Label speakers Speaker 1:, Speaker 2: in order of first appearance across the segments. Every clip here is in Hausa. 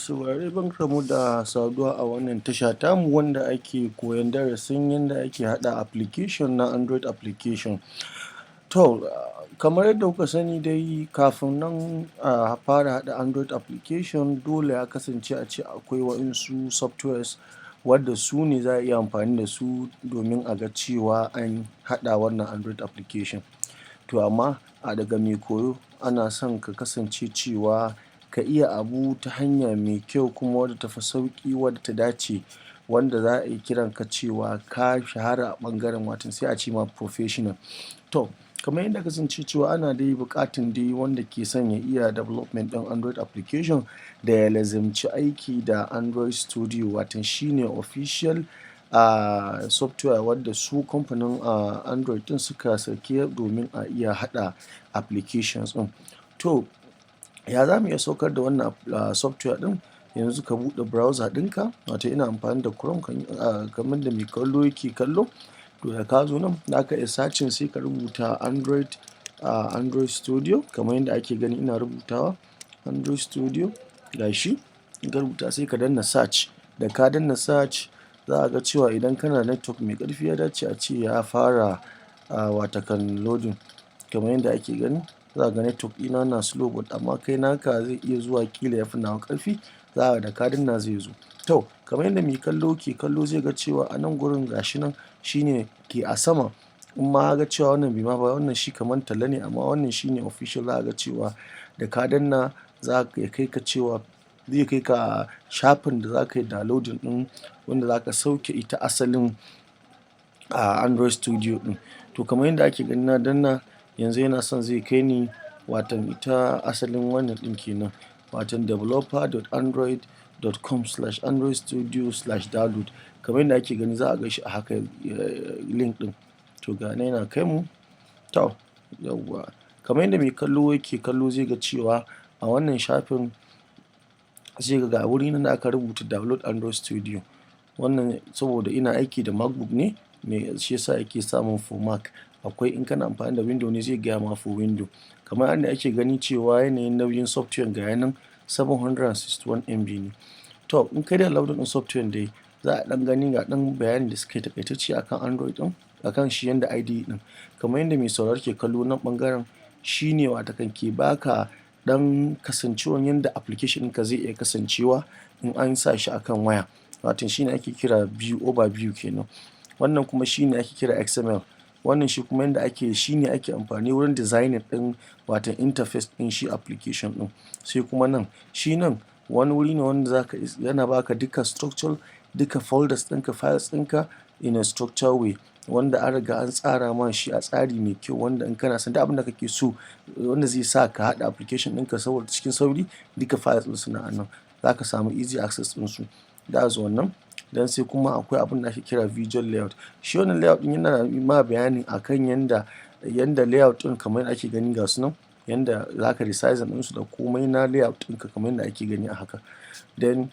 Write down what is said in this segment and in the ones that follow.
Speaker 1: Saurare barkanmu da saduwa a wannan tasha tamu wanda ake koyan darasin yadda ake haɗa application na Android application. To, kamar yadda kuka sani dai kafin nan a fara haɗa Android application dole ya kasance a ce akwai waɗansu softwares wadda su ne za a iya amfani da su domin a ga cewa an haɗa wannan Android application. To amma daga mai koyo ana son ka kasance cewa ka iya abu ta hanya mai kyau kuma wadda ta fi sauƙi wadda ta dace wanda za a yi kiranka cewa ka shahara a ɓangaren wato sai a ce ma professional. To, kamar yadda kasance cewa ana dai buƙatan dai wanda ke son ya iya development ɗin Android application da ya lazimci aiki da Android Studio watan shi ne official software wadda su kamfanin Android ɗin suka sake domin a iya haɗa applications ɗin. To, ya za mu iya saukar da wannan software ɗin? Yanzu ka buɗe browser ɗinka, wato ina amfani da Chrome kamar da mai kallo yake kallo. To da ka zo nan za ka iya searching sai ka rubuta Android Studio kamar yadda ake gani ina rubutawa Android Studio gashi. In ka rubuta sai ka danna search, da ka danna search za a ga cewa idan kana da network mai ƙarfi ya dace a ce ya fara watakan loading kamar yadda ake gani. Za ga network ɗina na slow but amma kai naka zai iya zuwa ƙila ya fi nawa ƙarfi, za ka da ka danna zai zo. To, kamar yadda mai kallo ke kallo zai ga cewa a nan gurin gashi nan shi ne ke a sama. In ma ya ga cewa wannan bai ma ba wannan shi kamar talla ne amma wannan shi ne official, za a ga cewa da ka danna za ya kai ka cewa zai kai ka shafin da za ka yi downloading ɗin wanda za ka sauke ita asalin Android Studio ɗin. To, kamar yadda ake gani na danna yanzu yana son zai kai ni watan ita asalin wannan ɗin kenan, watan developer.android.com/androidstudio/download kamar yadda ake gani za a ga shi a haka link ɗin. To, ga nan yana kai mu. To, yawwa kamar yadda mai kallo yake kallo zai ga cewa a wannan shafin zai ga wuri nan da aka rubuta download Android Studio. Wannan saboda ina aiki da MacBook ne shi yasa yake samun for Mac. Akwai in kana amfani da Windows ne zai gaya ma for Windows. Kamar yadda ake gani cewa yanayin nauyin software ga yanan 761 MB ne. To, in kai da downloading ɗin software dai za a ɗan gani ga ɗan bayani da suka yi taƙaitacce akan Android ɗin akan shi yanda IDE ɗin. Kamar yadda mai sauraro ke kallo nan ɓangaren shi ne watakan ke baka ɗan kasancewan yanda application ɗinka zai iya kasancewa in an sa shi akan waya. Watan shi ne ake kira overview kenan. Wannan kuma shi ne ake kira XML. Wannan shi kuma yanda shi ne ake amfani wurin designing ɗin watan interface ɗin shi application ɗin. Sai kuma nan, shi nan wani wuri ne wanda yana baka duka structure, duka folders ɗinka, files ɗinka in a structured way wanda an riga an tsara ma shi a tsari mai kyau wanda in kana son duk abin da kake so wanda zai sa ka haɗa application ɗinka saboda cikin sauri duka files ɗin suna a nan. Za ka samu easy access ɗinsu. That's wannan. Dan sai kuma akwai abin da ake kira visual layout. Shi wannan layout ɗin yana ma bayani akan yanda layout ɗin kamar yadda ake gani ga su nan, yanda za ka resizing ɗinsu da komai na layout ɗinka kamar yadda ake gani a haka. Then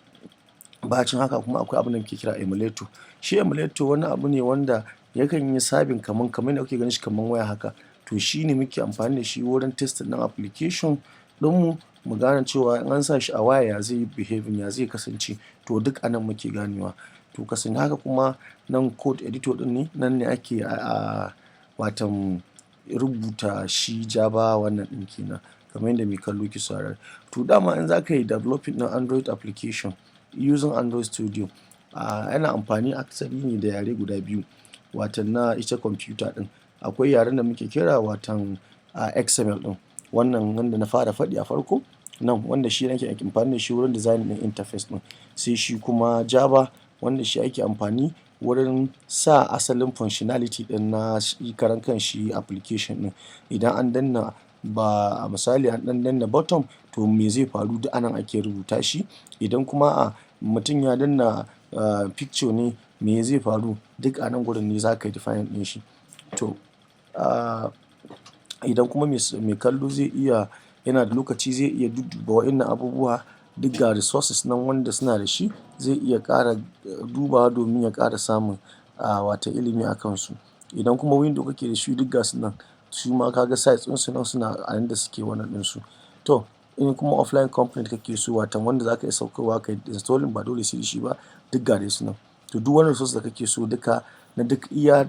Speaker 1: bacin haka kuma akwai abin da muke kira emulator. Shi emulator wani abu ne wanda yakan yi sabin kamar yadda kuke ganin shi kamar waya haka. To, shi ne muke amfani da shi wurin testing ɗin application ɗinmu mu gane cewa in an sa shi a waya ya zai yi behaving, ya zai kasance. To, duk a nan muke ganewa. To, haka kuma nan code editor ɗin ne, nan ne ake watan rubuta shi Java wannan ɗin kenan kamar yadda mai kallo ke saurare. To, dama in za ka yi developing ɗin Android application using Android Studio yana amfani akasari ne da yare guda biyu watan na ita computer ɗin. Akwai yaren da muke kira watan XML ɗin, wannan wanda na fara faɗi a farko nan wanda shi nake amfani da shi wurin design ɗin interface ɗin. Sai shi kuma Java wanda shi ake amfani wurin sa asalin functionality ɗin na shi karan kan shi application ɗin. Idan an danna misali an ɗan danna button to me zai faru duk a nan ake rubuta shi. Idan kuma mutum ya danna picture ne me zai faru duk a nan gurin ne za ka yi define ɗin shi. To, idan kuma mai kallo yana da lokaci zai iya dudduba waɗannan abubuwa duk ga resources nan wanda suna da shi zai iya ƙara dubawa domin ya ƙara samun wata ilimi a kansu. Idan kuma window kake da shi duk ga su nan su ma ka ga size ɗinsu nan suna a yanda suke wannan ɗinsu. To, in kuma offline component kake so watan wanda za ka iya saukarwa ka installing ba dole sai da shi ba, duk ga dai su nan. To duk wani resource da kake so duka na duk iya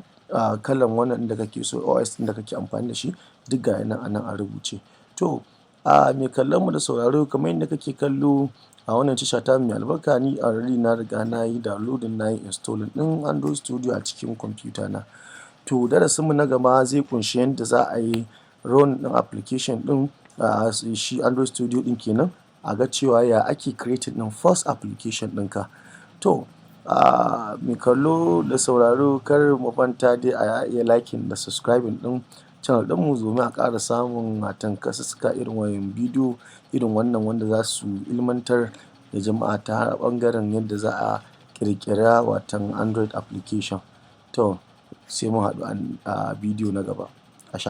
Speaker 1: kalan wannan ɗin da kake so, OS ɗin da kake amfani da shi, duk ga nan a nan a rubuce. To mai kallon mu da sauraro, kamar yadda kake kallo a wannan tasha tamu mai albarka, ni already na riga na yi downloading, na yi installing ɗin Android Studio a cikin kwamfuta na. To darasin mu na gaba zai ƙunshi yadda za a yi run ɗin application ɗin shi Android Studio ɗin kenan, a ga cewa ya ake creating ɗin first application ɗinka. To mai kallo da sauraro, kar mu manta dai a iya liking da subscribing ɗin channel ɗinmu domin a ƙara samun kasasuka irin wayan bidiyo irin wannan wanda za su ilmantar da jama'a ta ɓangaren yadda za a ƙirƙira watan Android application. To sai mun haɗu a bidiyo na gaba.